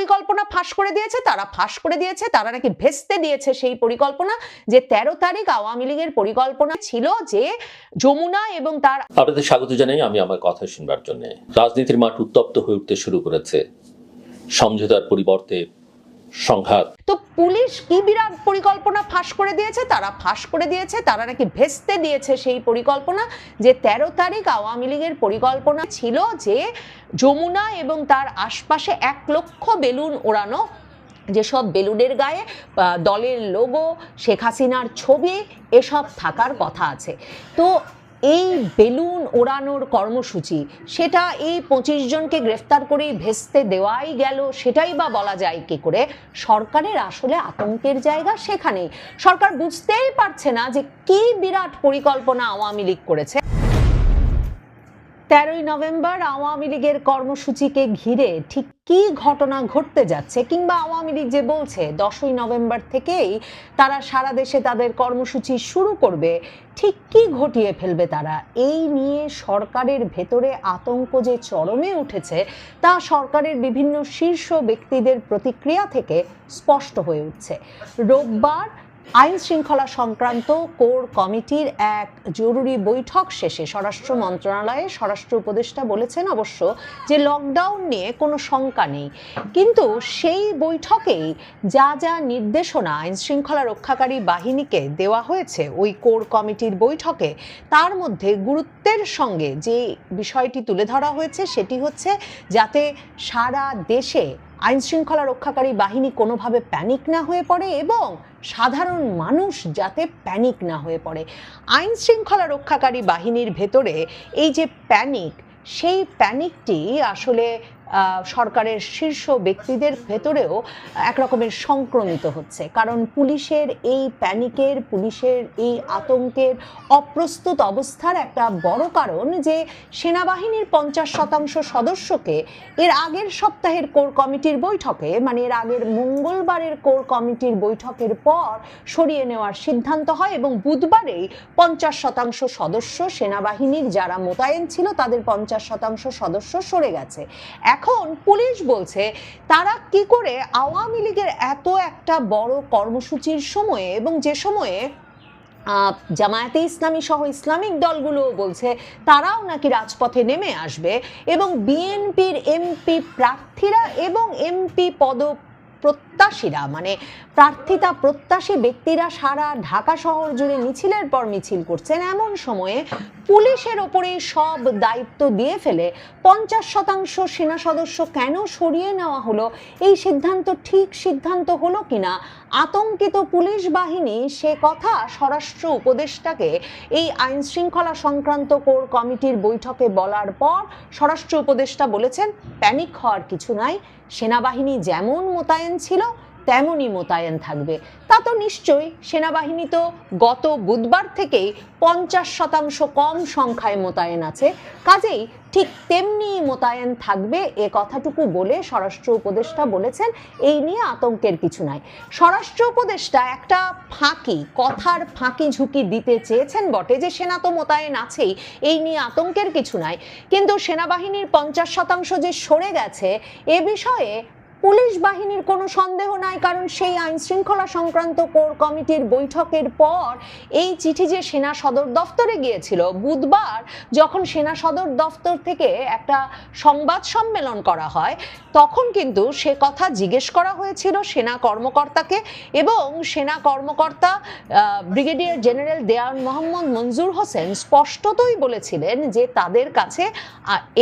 পরিকল্পনা ফাঁস করে দিয়েছে, তারা নাকি ভেস্তে দিয়েছে সেই পরিকল্পনা, যে 13 তারিখ আওয়ামী লীগের পরিকল্পনা ছিল যে যমুনা এবং তার। আপনাদের স্বাগত জানাই আমি আমার কথা শুনবার জন্য। রাজনীতির মাঠ উত্তপ্ত হয়ে উঠতে শুরু করেছে, সমঝোতার পরিবর্তে সংঘাত। তো পুলিশ কি বিরাট পরিকল্পনা ফাঁস করে দিয়েছে, তারা নাকি ভেস্তে দিয়েছে সেই পরিকল্পনা, যে 13 তারিখ আওয়ামী লীগের পরিকল্পনা ছিল যে যমুনা এবং তার আশপাশে 1 লক্ষ বেলুন ওড়ানো, যেসব বেলুনের গায়ে দলের লোগো, শেখ হাসিনার ছবি এসব থাকার কথা আছে। তো এই বেলুন ওড়ানোর কর্মসূচি, সেটা এই 25 জনকে গ্রেফতার করেই ভেস্তে দেওয়াই গেল, সেটাই বা বলা যায় কি করে? সরকারের আসলে আতঙ্কের জায়গা সেখানেই। সরকার বুঝতেই পারছে না যে কি বিরাট পরিকল্পনা আওয়ামী লীগ করেছে। 13ই নভেম্বর আওয়ামী লীগের কর্মসূচিকে ঘিরে ঠিক কি ঘটনা ঘটতে যাচ্ছে, কিংবা আওয়ামী লীগ যে বলছে 10ই নভেম্বর থেকেই তারা সারা দেশে তাদের কর্মসূচি শুরু করবে, ঠিক কি ঘটিয়ে ফেলবে তারা, এই নিয়ে সরকারের ভেতরে আতঙ্ক যে চরমে উঠেছে তা সরকারের বিভিন্ন শীর্ষ ব্যক্তিদের প্রতিক্রিয়া থেকে স্পষ্ট হয়ে উঠছে। রোববার আইন শৃঙ্খলা সংক্রান্ত কোর কমিটির এক জরুরি বৈঠক শেষে স্বরাষ্ট্র মন্ত্রণালয়ে স্বরাষ্ট্র উপদেষ্টা বলেছেন অবশ্য যে লকডাউন নিয়ে কোনো শঙ্কা নেই, কিন্তু সেই বৈঠকেই যা যা নির্দেশনা আইন শৃঙ্খলা রক্ষাকারী বাহিনীকে দেওয়া হয়েছে ওই কোর কমিটির বৈঠকে, তার মধ্যে গুরুত্বের সঙ্গে যে বিষয়টি তুলে ধরা হয়েছে সেটি হচ্ছে যাতে সারা দেশে আইন শৃঙ্খলা রক্ষাকারী বাহিনী কোনোভাবে প্যানিক না হয়ে পড়ে এবং সাধারণ মানুষ যাতে প্যানিক না হয়ে পড়ে। আইন শৃঙ্খলা রক্ষাকারী বাহিনীর ভেতরে এই যে প্যানিক, সেই প্যানিকটি আসলে সরকারের শীর্ষ ব্যক্তিদের ভেতরেও এক রকমের সংক্রমিত হচ্ছে, কারণ পুলিশের এই প্যানিকের, পুলিশের এই আতঙ্কের, অপ্রস্তুত অবস্থার একটা বড় কারণ যে সেনাবাহিনীর 50% সদস্যকে এর আগের সপ্তাহের কোর কমিটির বৈঠকে, মানে এর আগের মঙ্গলবারের কোর কমিটির বৈঠকের পর সরিয়ে নেওয়ার সিদ্ধান্ত হয় এবং বুধবারেই 50% সদস্য সেনাবাহিনীর যারা মোতায়েন ছিল তাদের 50% সদস্য সরে গেছে। এখন পুলিশ বলছে তারা কি করে আওয়ামী লীগের এত একটা বড় কর্মসূচির সময়ে, এবং যে সময়ে জামায়াতে ইসলামী সহ ইসলামিক দলগুলো বলছে তারাও নাকি রাজপথে নেমে আসবে, এবং বিএনপির এমপি প্রার্থীরা এবং এমপি প্রত্যাশীরা, মানে প্রার্থিতা প্রত্যাশী ব্যক্তিরা সারা ঢাকা শহর জুড়ে মিছিলের পর মিছিল করছেন, এমন সময়ে পুলিশের ওপরেই সব দায়িত্ব দিয়ে ফেলে 50% সেনা সদস্য কেন সরিয়ে নেওয়া হলো, এই সিদ্ধান্ত ঠিক সিদ্ধান্ত হলো কিনা আতঙ্কিত পুলিশ বাহিনী সে কথা স্বরাষ্ট্র উপদেষ্টাকে এই আইন শৃঙ্খলা সংক্রান্ত কোর কমিটির বৈঠকে বলার পর স্বরাষ্ট্র উপদেষ্টা বলেছেন প্যানিক হওয়ার কিছু নাই, সেনাবাহিনী যেমন মোতায়েন ছিল তেমনই মোতায়েন থাকবে। তা তো নিশ্চয়ই, সেনাবাহিনী তো গত বুধবার থেকেই 50% কম সংখ্যায় মোতায়েন আছে, কাজেই ঠিক তেমনি মোতায়েন থাকবে এ কথাটুকু বলে স্বরাষ্ট্র উপদেষ্টা বলেছেন এই নিয়ে আতঙ্কের কিছু নাই। স্বরাষ্ট্র উপদেষ্টা একটা কথার ফাঁকি ঝুঁকি দিতে চেয়েছেন বটে যে সেনা তো মোতায়েন আছেই, এই নিয়ে আতঙ্কের কিছু নাই, কিন্তু সেনাবাহিনীর 50% যে সরে গেছে এ বিষয়ে পুলিশ বাহিনীর কোনো সন্দেহ নাই, কারণ সেই আইন শৃঙ্খলা সংক্রান্ত কোর কমিটির বৈঠকের পর এই চিঠি যে সেনা সদর দফতরে গিয়েছিল, বুধবার যখন সেনা সদর দফতর থেকে একটা সংবাদ সম্মেলন করা হয় তখন কিন্তু সে কথা জিজ্ঞেস করা হয়েছিল সেনা কর্মকর্তাকে, এবং সেনা কর্মকর্তা ব্রিগেডিয়ার জেনারেল দেওয়ান মোহাম্মদ মঞ্জুর হোসেন স্পষ্টতই বলেছিলেন যে তাদের কাছে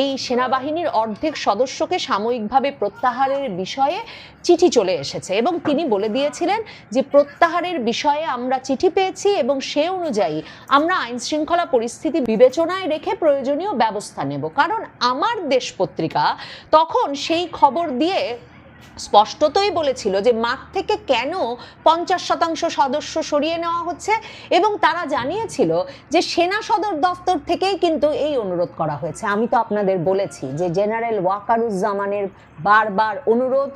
এই সেনাবাহিনীর অর্ধেক সদস্যকে সাময়িকভাবে প্রত্যাহারের বিষয়ে চিঠি চলে এসেছে, এবং তিনি বলে দিয়েছিলেন যে প্রত্যাহারের বিষয়ে আমরা চিঠি পেয়েছি এবং সে অনুযায়ী আমরা আইন শৃঙ্খলা পরিস্থিতি বিবেচনায় রেখে প্রয়োজনীয় ব্যবস্থা নেব। কারণ আমার দেশ পত্রিকা তখন সেই খবর দিয়ে স্পষ্টতই বলেছিল যে মাঠ থেকে কেন 50% সদস্য সরিয়ে নেওয়া হচ্ছে, এবং তারা জানিয়েছিল যে সেনা সদর দফতর থেকেই কিন্তু এই অনুরোধ করা হয়েছে। আমি তো আপনাদের বলেছি যে জেনারেল ওয়াকারুজ্জামানের বারবার অনুরোধ,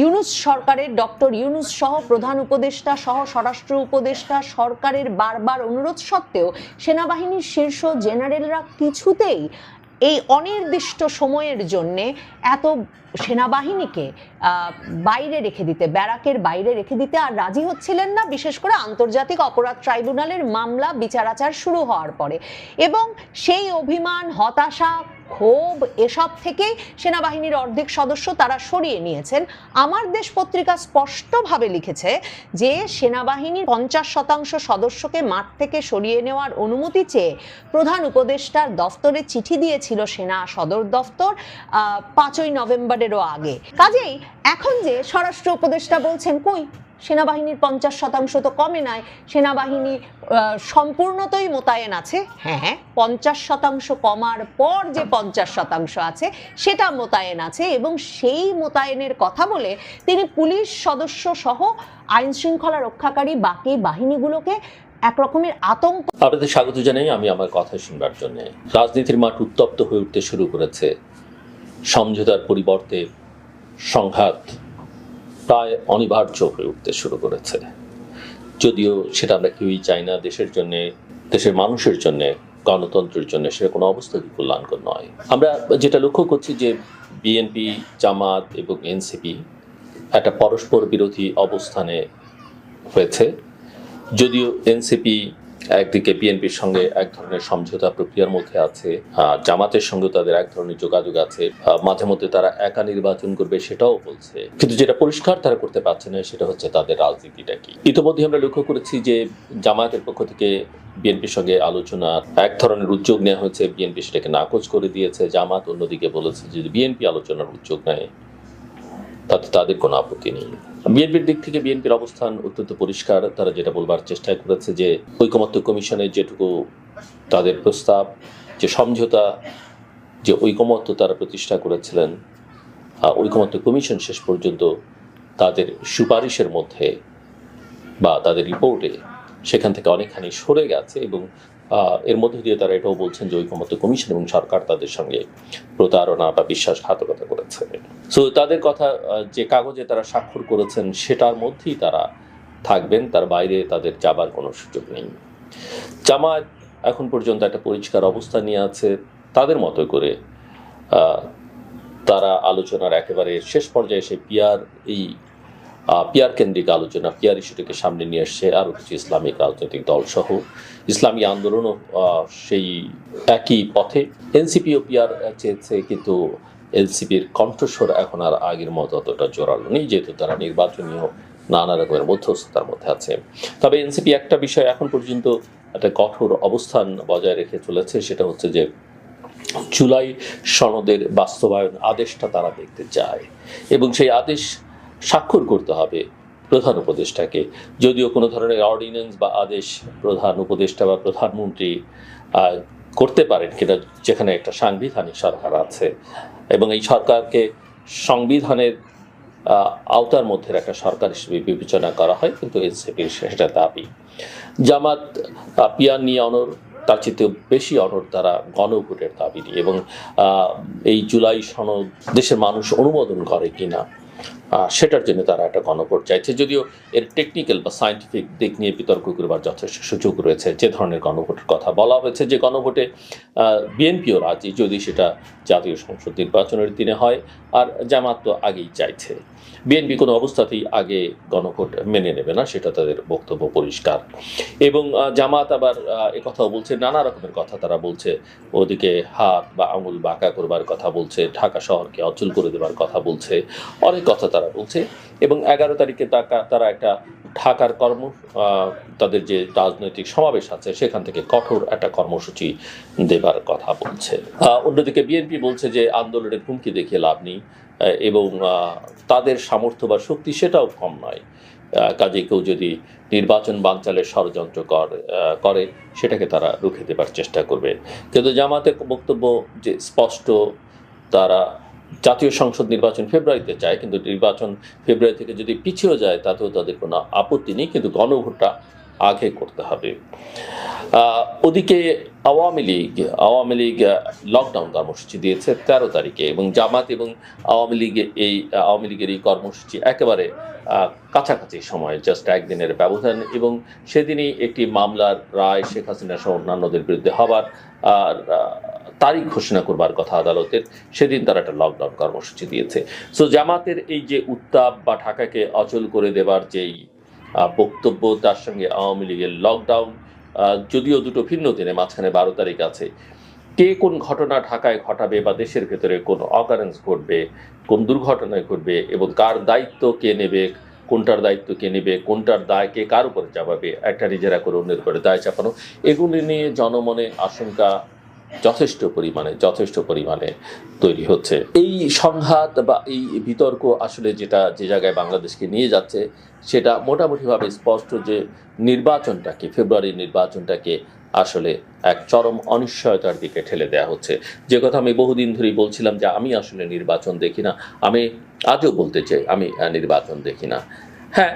ইউনূস সরকারের ডক্টর ইউনূস সহ প্রধান উপদেষ্টা সহ স্বরাষ্ট্র উপদেষ্টা সরকারের বারবার অনুরোধ সত্ত্বেও সেনাবাহিনীর শীর্ষ জেনারেলরা কিছুতেই এই অনির্দিষ্ট সময়ের জন্যে এত সেনাবাহিনীকে বাইরে রেখে দিতে, ব্যারাকের বাইরে রেখে দিতে আর রাজি হচ্ছিলেন না, বিশেষ করে আন্তর্জাতিক অপরাধ ট্রাইব্যুনালের মামলা বিচারাচার শুরু হওয়ার পরে। এবং সেই অভিমান, হতাশা, ক্ষোভ এসব থেকেই সেনাবাহিনীর অর্ধেক সদস্য তারা সরিয়ে নিয়েছেন। আমার দেশ পত্রিকা স্পষ্টভাবে লিখেছে যে সেনাবাহিনীর 50% সদস্যকে মাঠ থেকে সরিয়ে নেওয়ার অনুমতি চেয়ে প্রধান উপদেষ্টার দফতরে চিঠি দিয়েছিল সেনা সদর দফতর 5ই নভেম্বরেরও আগে। কাজেই এখন যে স্বরাষ্ট্র উপদেষ্টা বলছেন কই সেনাবাহিনীর 50% তো কমে নাই, সেনাবাহিনী সম্পূর্ণতই মোতায়েন আছে। হ্যাঁ, 50% কমার পর যে 50% আছে সেটা মোতায়েন আছে, এবং সেই মোতায়েনের কথা বলে তিনি পুলিশ সদস্য সহ আইন শৃঙ্খলা রক্ষাকারী বাকি বাহিনীগুলোকে একরকমের আতঙ্ক। আপনাদের স্বাগত জানাই আমি আমার কথা শুনবার জন্য। রাজনীতির মাঠ উত্তপ্ত হয়ে উঠতে শুরু করেছে। সমঝোতার পরিবর্তে সংঘাত প্রায় অনিবার্য হয়ে উঠতে শুরু করেছে, যদিও সেটা আমরা কেউই চাই না। দেশের জন্য, দেশের মানুষের জন্য, গণতন্ত্রের জন্য সেটা কোনো অবস্থাতেই কল্যাণকর নয়। আমরা যেটা লক্ষ্য করছি যে বিএনপি, জামাত এবং এনসিপি একটা পরস্পর বিরোধী অবস্থানে হয়েছে। যদিও এনসিপি একদিকে বিএনপির সঙ্গে এক ধরনের সমঝোতা প্রক্রিয়ার মধ্যে আছে, জামাতের সঙ্গে তাদের এক ধরনের যোগাযোগ আছে, মাঝে মধ্যে তারা একা নির্বাচন করবে সেটাও বলছে, কিন্তু যেটা পরিষ্কার তারা করতে পারছে না সেটা হচ্ছে তাদের রাজনীতিটা কি। ইতিমধ্যে আমরা লক্ষ্য করেছি যে জামাতের পক্ষ থেকে বিএনপির সঙ্গে আলোচনার এক ধরনের উদ্যোগ নেওয়া হয়েছে, বিএনপি সেটাকে নাকচ করে দিয়েছে। জামাত অন্যদিকে বলেছে যদি বিএনপি আলোচনার উদ্যোগ নেয় তাতে তাদের কোনো আপত্তি নেই। বিএনপির দিক থেকে বিএনপির অবস্থান অত্যন্ত পরিষ্কার। তারা যেটা বলবার চেষ্টা করেছে যে ঐকমত্য কমিশনের যেটুকু তাদের প্রস্তাব, যে সমঝোতা, যে ঐকমত্য তারা প্রতিষ্ঠা করেছিলেন, ঐকমত্য কমিশন শেষ পর্যন্ত তাদের সুপারিশের মধ্যে বা তাদের রিপোর্টে সেখান থেকে অনেকখানি সরে গেছে, এবং এর মধ্যে দিয়ে তারা এটাও বলছেন যে ঐকমত্য কমিশন এবং সরকার তাদের সঙ্গে প্রতারণা বা বিশ্বাসঘাতকতা করেছে। সো তাদের কথা যে কাগজে তারা স্বাক্ষর করেছেন সেটার মধ্যেই তারা থাকবেন, তার বাইরে তাদের যাবার কোনো সুযোগ নেই। জামায়াত এখন পর্যন্ত একটা পরিষ্কার অবস্থা নিয়ে আছে, তাদের মতো করে তারা আলোচনার একেবারে শেষ পর্যায়ে এসে পিয়ার কেন্দ্রিক আলোচনা, পিয়ার ইস্যুটিকে সামনে নিয়ে এসছে আরও কিছু ইসলামিক রাজনৈতিক দল সহ। ইসলামী আন্দোলনও সেই একই পথে। এনসিপিও পিয়ার চেয়েছে, কিন্তু এনসিপির কণ্ঠস্বর এখন আর আগের মতো অতটা জোরালো নেই, যেহেতু তারা নির্বাচনীয় নানা রকমের মধ্যস্থতার মধ্যে আছে। তবে এনসিপি একটা বিষয় এখন পর্যন্ত একটা কঠোর অবস্থান বজায় রেখে চলেছে, সেটা হচ্ছে যে জুলাই সনদের বাস্তবায়ন আদেশটা তারা দেখতে চায়, এবং সেই আদেশ স্বাক্ষর করতে হবে প্রধান উপদেষ্টাকে। যদিও কোনো ধরনের অর্ডিন্যান্স বা আদেশ প্রধান উপদেষ্টা বা প্রধানমন্ত্রী করতে পারেন কিনা, যেখানে একটা সাংবিধানিক সরকার আছে এবং এই সরকারকে সংবিধানের আওতার মধ্যে একটা সরকার হিসেবে বিবেচনা করা হয়, কিন্তু এনসিপির সেটা দাবি। জামাত পিয়ার নিয়ে অনড়, তার চেয়ে বেশি অনড় তারা গণভোটের দাবি নিয়ে, এবং এই জুলাই সনদ দেশের মানুষ অনুমোদন করে কিনা সেটার জন্য তারা একটা গণভোট চাইছে। যদিও এর টেকনিক্যাল বা সায়েন্টিফিক দিক নিয়ে বিতর্ক করবার যথেষ্ট সুযোগ রয়েছে। যে ধরনের গণভোটের কথা বলা হয়েছে, যে গণভোটে বিএনপিও রাজি যদি সেটা জাতীয় সংসদ নির্বাচনের দিনে হয়, আর জামাত তো আগেই চাইছে। বিএনপি কোনো অবস্থাতেই আগে গণভোট মেনে নেবে না, সেটা তাদের বক্তব্য পরিষ্কার। এবং জামাত আবার একথাও বলছে, নানা রকমের কথা তারা বলছে। ওদিকে হাত বা আঙুল বাঁকা করবার কথা বলছে, ঢাকা শহরকে অচল করে দেবার কথা বলছে, অনেক কথা তারা বলছে। এবং 11 তারিখে তারা একটা ঢাকার তাদের যে রাজনৈতিক সমাবেশ আছে সেখান থেকে কঠোর একটা কর্মসূচি দেবার কথা বলছে। অন্যদিকে বিএনপি বলছে যে আন্দোলনের হুমকি দেখিয়ে লাভ নেই, এবং তাদের সামর্থ্য বা শক্তি সেটাও কম নয়। কাজে কেউ যদি নির্বাচন বানচালের ষড়যন্ত্র করে সেটাকে তারা রুখে দেবার চেষ্টা করবে। কিন্তু জামাতের বক্তব্য যে স্পষ্ট, তারা জাতীয় সংসদ নির্বাচন ফেব্রুয়ারিতে চায়, কিন্তু নির্বাচন ফেব্রুয়ারি থেকে যদি পিছিয়েও যায় তাতেও তাদের কোনো আপত্তি নেই, কিন্তু গণভোটটা আগে করতে হবে। ওদিকে আওয়ামী লীগ লকডাউন কর্মসূচি দিয়েছে 13 তারিখে, এবং জামাত এবং আওয়ামী লীগের এই কর্মসূচি একেবারে কাছাকাছি সময়, জাস্ট একদিনের ব্যবধান। এবং সেদিনই একটি মামলার রায় শেখ হাসিনা সহ অন্যান্যদের বিরুদ্ধে হবার তারিখ ঘোষণা করবার কথা আদালতের, সেদিন তারা একটা লকডাউন কর্মসূচি দিয়েছে। সো জামাতের এই যে উত্তাপ বা ঢাকাকে অচল করে দেবার যেই বক্তব্য, তার সঙ্গে আওয়ামী লীগের লকডাউন, যদিও দুটো ভিন্ন দিনে, মাঝখানে 12 তারিখ আছে, কে কোন ঘটনা ঢাকায় ঘটাবে বা দেশের ভেতরে কোন অকারেন্স ঘটবে, কোন দুর্ঘটনায় ঘটবে এবং কার দায়িত্ব কে নেবে, কোনটার দায়িত্ব কে নেবে, কোনটার দায় কে কার উপরে চাপাবে, একটা নিজেরা করে অন্যের উপরে দায় চাপানো, এগুলি নিয়ে জনমনে আশঙ্কা যথেষ্ট পরিমাণে তৈরি হচ্ছে। এই সংঘাত বা এই বিতর্ক আসলে যেটা যে জায়গায় বাংলাদেশকে নিয়ে যাচ্ছে, সেটা মোটামুটিভাবে স্পষ্ট যে নির্বাচনটাকে, ফেব্রুয়ারির নির্বাচনটাকে আসলে এক চরম অনিশ্চয়তার দিকে ঠেলে দেওয়া হচ্ছে। যে কথা আমি বহুদিন ধরেই বলছিলাম যে আমি আসলে নির্বাচন দেখি না, আমি আজও বলতে চাই আমি নির্বাচন দেখি না। হ্যাঁ,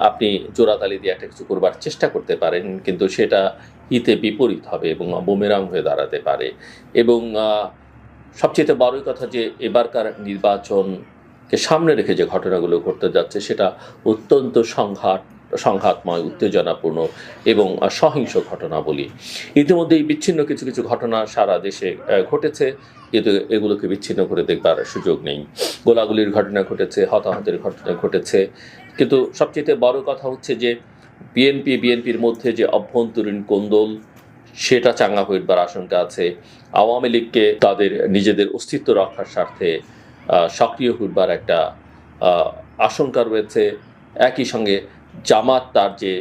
আপনি জোড়াতালি দিয়ে একটা কিছু করবার চেষ্টা করতে পারেন, কিন্তু সেটা হিতে বিপরীত হবে এবং বুমেরাং হয়ে দাঁড়াতে পারে। এবং সবচেয়ে বড় কথা যে এবারকার নির্বাচনকে সামনে রেখে যে ঘটনাগুলো ঘটতে যাচ্ছে, সেটা অত্যন্ত সংঘাতময়, উত্তেজনাপূর্ণ এবং সহিংস ঘটনা বলি। ইতিমধ্যেই বিচ্ছিন্ন কিছু কিছু ঘটনা সারা দেশে ঘটেছে, কিন্তু এগুলোকে বিচ্ছিন্ন করে দেখবার সুযোগ নেই। গোলাগুলির ঘটনা ঘটেছে, হতাহতের ঘটনা ঘটেছে, কিন্তু সবচেয়ে বড় কথা হচ্ছে যে বিএনপির মধ্যে যে অভ্যন্তরীণ কোন্দল, সেটা চাঙ্গা হইবার আশঙ্কা আছে। আওয়ামী লীগকে তাদের নিজেদের অস্তিত্ব রক্ষার স্বার্থে সক্রিয় হইবার একটা আশঙ্কা রয়েছে। একই সঙ্গে জামাত তার যে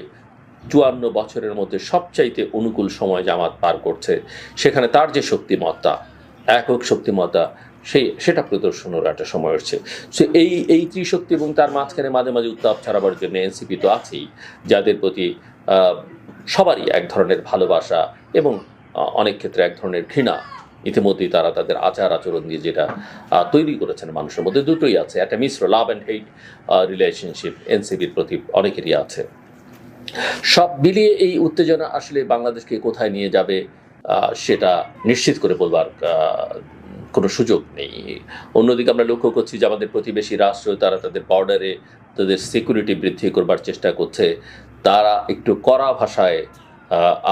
54 বছরের মধ্যে সবচাইতে অনুকূল সময় জামাত পার করছে, সেখানে তার যে শক্তিমত্তা, একক শক্তিমত্তা, সেটা প্রদর্শনের একটা সময় হচ্ছে। সো এই ত্রিশক্তি এবং তার মাঝখানে মাঝে মাঝে উত্তাপ ছড়াবার জন্য এনসিপি তো আছেই, যাদের প্রতি সবারই এক ধরনের ভালোবাসা এবং অনেক ক্ষেত্রে এক ধরনের ঘৃণা ইতিমধ্যেই তারা তাদের আচার আচরণ দিয়ে যেটা তৈরি করেছেন মানুষের মধ্যে, দুটোই আছে। একটা মিশ্র লাভ অ্যান্ড হেট রিলেশনশিপ এনসিপির প্রতি অনেকেরই আছে। সব মিলিয়ে এই উত্তেজনা আসলে বাংলাদেশকে কোথায় নিয়ে যাবে সেটা নিশ্চিত করে বলবার কোনো সুযোগ নেই। অন্যদিকে আমরা লক্ষ্য করছি যে আমাদের প্রতিবেশী রাষ্ট্র, তারা তাদের বর্ডারে তাদের সিকিউরিটি বৃদ্ধি করবার চেষ্টা করছে। তারা একটু কড়া ভাষায়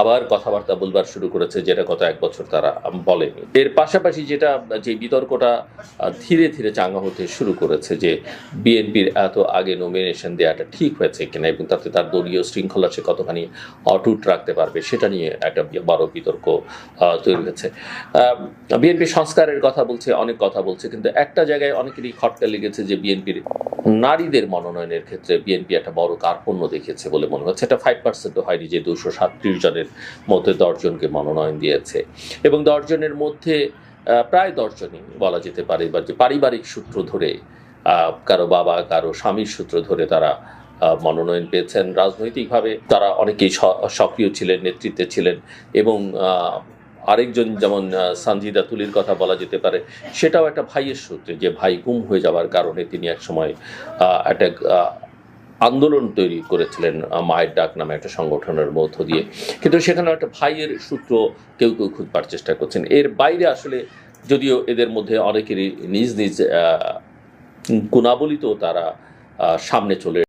আবার কথাবার্তা বলবার শুরু করেছে, যেটা গত 1 বছর তারা বলেনি। এর পাশাপাশি যে বিতর্কটা ধীরে ধীরে চাঙ্গা হতে শুরু করেছে, যে বিএনপির এত আগে নমিনেশন দেওয়াটা ঠিক হয়েছে কিনা এবং তাতে তার দলীয় শৃঙ্খলা সে কতখানি অটুট রাখতে পারবে, সেটা নিয়ে একটা বড় বিতর্ক তৈরি হয়েছে। বিএনপি সংস্কারের কথা বলছে, অনেক কথা বলছে, কিন্তু একটা জায়গায় অনেকেরই খটকা লেগেছে যে বিএনপির নারীদের মনোনয়নের ক্ষেত্রে বিএনপি একটা বড় কার্পণ্য দেখেছে বলে মনে হচ্ছে। এটা 5% হয়নি যে 237 জনের মধ্যে 10 জনকে মনোনয়ন দিয়েছে, এবং 10 জনের মধ্যে প্রায় 10 জনই বলা যেতে পারে বা যে পারিবারিক সূত্র ধরে, কারো বাবা কারো স্বামীর সূত্র ধরে তারা মনোনয়ন পেয়েছেন। রাজনৈতিকভাবে তারা অনেকেই সক্রিয় ছিলেন, নেতৃত্বে ছিলেন, এবং আরেকজন যেমন সানজিদা তুলির কথা বলা যেতে পারে, সেটাও একটা ভাইয়ের সূত্রে, যে ভাই গুম হয়ে যাওয়ার কারণে তিনি একসময় একটা আন্দোলন তৈরি করেছিলেন মায়ের ডাক নামে একটা সংগঠনের মধ্য দিয়ে, কিন্তু সেখানে একটা ভাইয়ের সূত্র কেউ খুঁজবার চেষ্টা করছেন। এর বাইরে আসলে যদিও এদের মধ্যে অনেকেরই নিজ নিজ গুণাবলিতেও তারা সামনে চলে